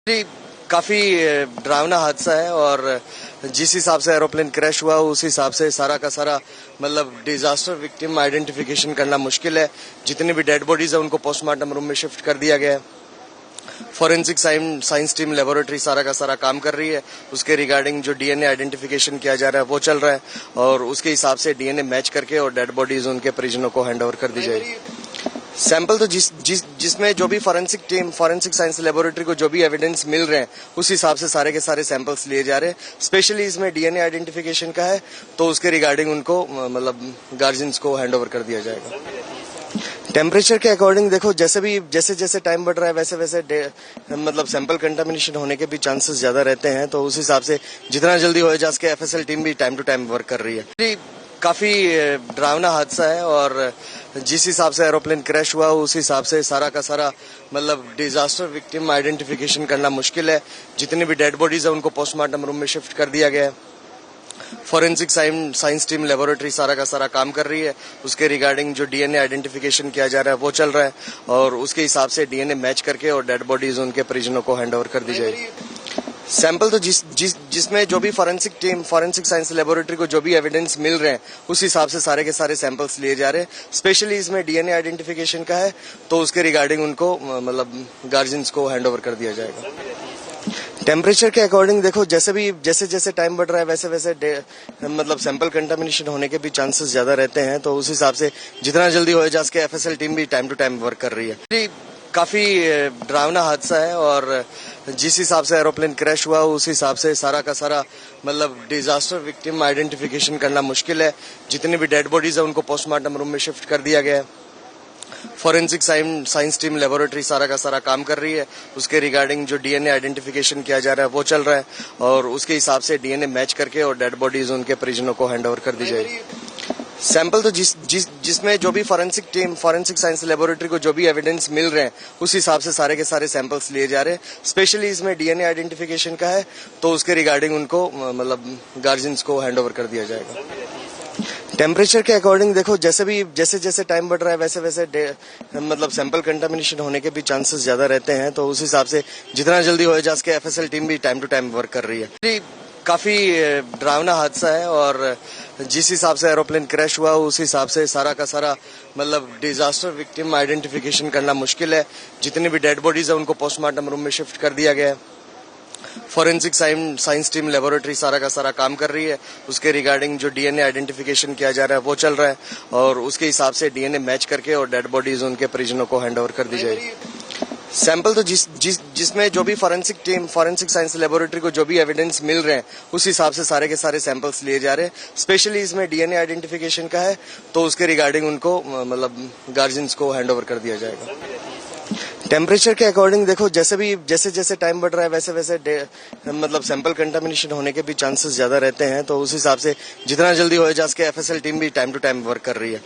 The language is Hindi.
जी, काफी डरावना हादसा है और जिस हिसाब से एरोप्लेन क्रैश हुआ उस हिसाब से सारा का सारा मतलब डिजास्टर विक्टिम आइडेंटिफिकेशन करना मुश्किल है। जितनी भी डेड बॉडीज है उनको पोस्टमार्टम रूम में शिफ्ट कर दिया गया है। फॉरेंसिक साइंस टीम लेबोरेटरी सारा का सारा काम कर रही है। उसके रिगार्डिंग जो डीएनए आइडेंटिफिकेशन किया जा रहा है वो चल रहा है और उसके हिसाब से डीएनए मैच करके और डेड बॉडीज उनके परिजनों को हैंड ओवर कर दी जाएगी। सैंपल तो जिसमें जो भी फॉरेंसिक साइंस लेबोरेटरी को जो भी एविडेंस मिल रहे हैं उस हिसाब से सारे के सारे सैंपल्स लिए जा रहे हैं। स्पेशली इसमें डीएनए आइडेंटिफिकेशन का है तो उसके रिगार्डिंग उनको मतलब गार्जियंस को हैंड ओवर कर दिया जाएगा। टेम्परेचर के अकॉर्डिंग देखो जैसे टाइम बढ़ रहा है वैसे मतलब सैंपल कंटामिनेशन होने के भी चांसेस ज्यादा रहते हैं, तो उस हिसाब से जितना जल्दी हो जा सके एफएसएल टीम भी टाइम टू टाइम वर्क कर रही है। काफी डरावना हादसा है और जिस हिसाब से एरोप्लेन क्रैश हुआ उस हिसाब से सारा का सारा मतलब डिजास्टर विक्टिम आइडेंटिफिकेशन करना मुश्किल है। जितनी भी डेड बॉडीज है उनको पोस्टमार्टम रूम में शिफ्ट कर दिया गया है। फॉरेंसिक साइंस टीम लेबोरेटरी सारा का सारा काम कर रही है। उसके रिगार्डिंग जो डीएनए आइडेंटिफिकेशन किया जा रहा है वो चल रहा है और उसके हिसाब से डीएनए मैच करके और डेड बॉडीज उनके परिजनों को हैंड ओवर कर दी जाएगी। सैंपल तो जिसमें जो भी फॉरेंसिक साइंस लेबोरेटरी को जो भी एविडेंस मिल रहे हैं उस हिसाब से सारे के सारे सैंपल्स लिए जा रहे हैं। स्पेशली इसमें डीएनए आइडेंटिफिकेशन का है तो उसके रिगार्डिंग उनको मतलब गार्जियंस को हैंड ओवर कर दिया जाएगा। टेम्परेचर के अकॉर्डिंग देखो जैसे टाइम बढ़ रहा है वैसे मतलब सैंपल कंटामिनेशन होने के भी चांसेस ज्यादा रहते हैं, तो उस हिसाब से जितना जल्दी हो जा सके एफएसएल टीम भी टाइम टू टाइम वर्क कर रही है। काफी डरावना हादसा है और जिस हिसाब से एरोप्लेन क्रैश हुआ उस हिसाब से सारा का सारा मतलब डिजास्टर विक्टिम आइडेंटिफिकेशन करना मुश्किल है। जितनी भी डेड बॉडीज है उनको पोस्टमार्टम रूम में शिफ्ट कर दिया गया है। फॉरेंसिक साइंस टीम लेबोरेटरी सारा का सारा काम कर रही है। उसके रिगार्डिंग जो डीएनए आइडेंटिफिकेशन किया जा रहा है वो चल रहा है और उसके हिसाब से डीएनए मैच करके और डेड बॉडीज उनके परिजनों को हैंड ओवर कर दी जाएगी। सैंपल तो जिसमें जो भी फॉरेंसिक साइंस लेबोरेटरी को जो भी एविडेंस मिल रहे हैं उस हिसाब से सारे के सारे सैंपल्स लिए जा रहे हैं। स्पेशली इसमें डीएनए आइडेंटिफिकेशन का है तो उसके रिगार्डिंग उनको मतलब गार्जियंस को हैंड ओवर कर दिया जाएगा। टेम्परेचर के अकॉर्डिंग देखो जैसे टाइम बढ़ रहा है वैसे मतलब सैंपल कंटामिनेशन होने के भी चांसेस ज्यादा रहते हैं, तो उस हिसाब से जितना जल्दी हो जा सके एफएसएल टीम भी टाइम टू टाइम वर्क कर रही है। काफी डरावना हादसा है और जिस हिसाब से एरोप्लेन क्रैश हुआ उस हिसाब से सारा का सारा मतलब डिजास्टर विक्टिम आइडेंटिफिकेशन करना मुश्किल है। जितनी भी डेड बॉडीज है उनको पोस्टमार्टम रूम में शिफ्ट कर दिया गया है। फॉरेंसिक साइंस टीम लेबोरेटरी सारा का सारा काम कर रही है। उसके रिगार्डिंग जो डीएनए आइडेंटिफिकेशन किया जा रहा है वो चल रहा है और उसके हिसाब से डीएनए मैच करके और डेड बॉडीज उनके परिजनों को हैंड ओवर कर दी जाएगी। सैंपल तो जिसमें जो भी फॉरेंसिक साइंस लेबोरेटरी को जो भी एविडेंस मिल रहे हैं उस हिसाब से सारे के सारे सैंपल्स लिए जा रहे हैं। स्पेशली इसमें डीएनए आइडेंटिफिकेशन का है तो उसके रिगार्डिंग उनको मतलब गार्जियंस को हैंड ओवर कर दिया जाएगा। टेम्परेचर के अकॉर्डिंग देखो जैसे टाइम बढ़ रहा है वैसे मतलब सैंपल कंटामिनेशन होने के भी चांसेस ज्यादा रहते हैं, तो उस हिसाब से जितना जल्दी हो जा सके एफएसएल टीम भी टाइम टू टाइम वर्क कर रही है।